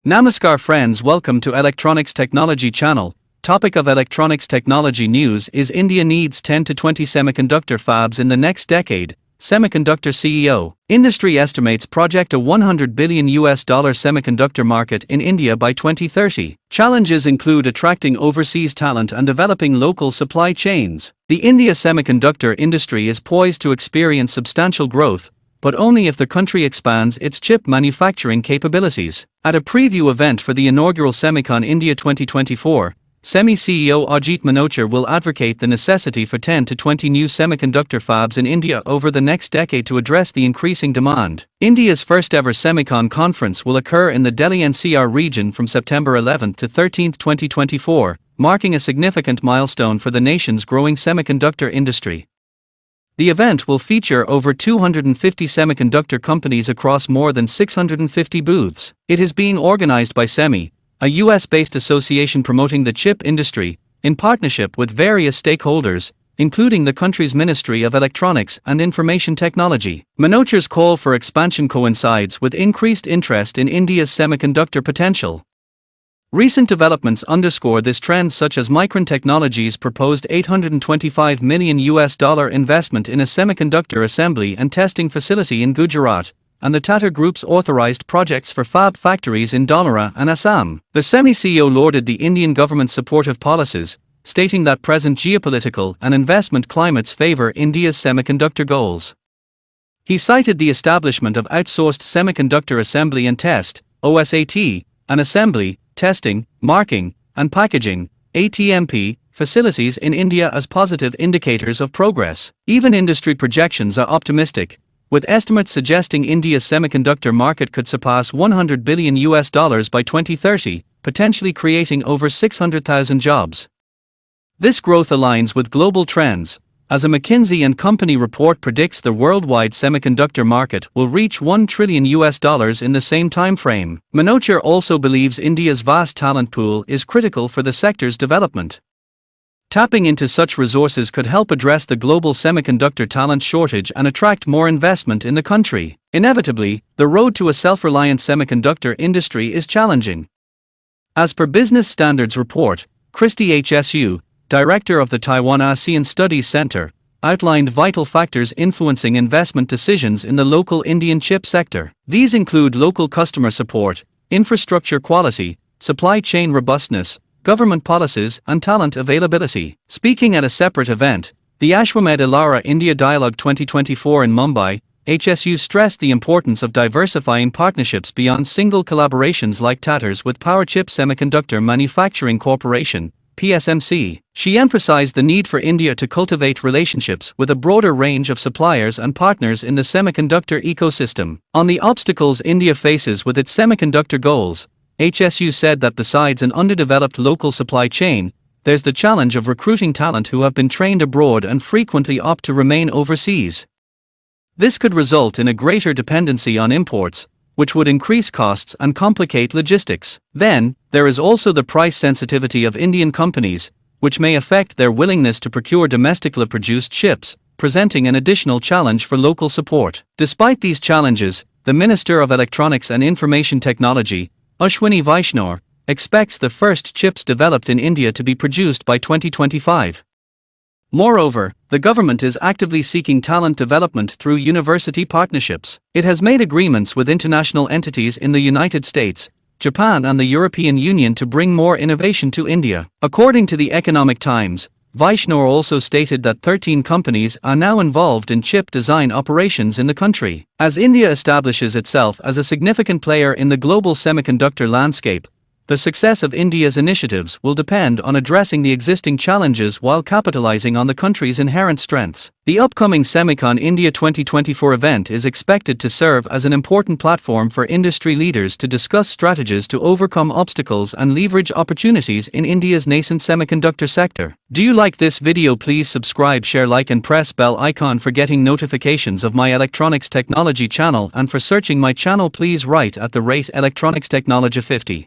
Namaskar friends, welcome to Electronics Technology channel. Topic of electronics technology news is India needs 10 to 20 semiconductor fabs in the next decade. Semiconductor CEO. Industry estimates project a $100 billion semiconductor market in India by 2030. Challenges include attracting overseas talent and developing local supply chains. The India semiconductor industry is poised to experience substantial growth, but only if the country expands its chip manufacturing capabilities. At a preview event for the inaugural Semicon India 2024, SEMI CEO Ajit Manochar will advocate the necessity for 10 to 20 new semiconductor fabs in India over the next decade to address the increasing demand. India's first-ever Semicon conference will occur in the Delhi NCR region from September 11 to 13, 2024, marking a significant milestone for the nation's growing semiconductor industry. The event will feature over 250 semiconductor companies across more than 650 booths. It is being organized by SEMI, a US-based association promoting the chip industry, in partnership with various stakeholders, including the country's Ministry of Electronics and Information Technology. Manochar's call for expansion coincides with increased interest in India's semiconductor potential. Recent developments underscore this trend, such as Micron Technology's proposed $825 million investment in a semiconductor assembly and testing facility in Gujarat, and the Tata Group's authorized projects for fab factories in Dholera and Assam. The SEMI CEO lauded the Indian government's supportive policies, stating that present geopolitical and investment climates favor India's semiconductor goals. He cited the establishment of outsourced semiconductor assembly and test (OSAT) and assembly, testing, marking, and packaging (ATMP) facilities in India as positive indicators of progress. Even industry projections are optimistic, with estimates suggesting India's semiconductor market could surpass $100 billion by 2030, potentially creating over 600,000 jobs. This growth aligns with global trends, as a McKinsey & Company report predicts the worldwide semiconductor market will reach $1 trillion in the same time frame. Manochar also believes India's vast talent pool is critical for the sector's development. Tapping into such resources could help address the global semiconductor talent shortage and attract more investment in the country. Inevitably, the road to a self-reliant semiconductor industry is challenging. As per Business Standards report, Christy HSU, director of the Taiwan ASEAN Studies Center, outlined vital factors influencing investment decisions in the local Indian chip sector. These include local customer support, infrastructure quality, supply chain robustness, government policies, and talent availability. Speaking at a separate event, the Ashwamed Elara India Dialogue 2024 in Mumbai, HSU stressed the importance of diversifying partnerships beyond single collaborations like Tata's with Powerchip Semiconductor Manufacturing Corporation, PSMC. She emphasized the need for India to cultivate relationships with a broader range of suppliers and partners in the semiconductor ecosystem. On the obstacles India faces with its semiconductor goals, HSU said that besides an underdeveloped local supply chain, there's the challenge of recruiting talent who have been trained abroad and frequently opt to remain overseas. This could result in a greater dependency on imports, which would increase costs and complicate logistics. Then, there is also the price sensitivity of Indian companies, which may affect their willingness to procure domestically produced chips, presenting an additional challenge for local support. Despite these challenges, the Minister of Electronics and Information Technology, Ashwini Vaishnaw, expects the first chips developed in India to be produced by 2025. Moreover, the government is actively seeking talent development through university partnerships. It has made agreements with international entities in the United States, Japan, and the European Union to bring more innovation to India. According to the Economic Times, Vaishnaw also stated that 13 companies are now involved in chip design operations in the country. As India establishes itself as a significant player in the global semiconductor landscape, the success of India's initiatives will depend on addressing the existing challenges while capitalizing on the country's inherent strengths. The upcoming Semicon India 2024 event is expected to serve as an important platform for industry leaders to discuss strategies to overcome obstacles and leverage opportunities in India's nascent semiconductor sector. Do you like this video? Please subscribe, share, like, and press bell icon for getting notifications of my electronics technology channel, and for searching my channel please write @ electronics technology 50.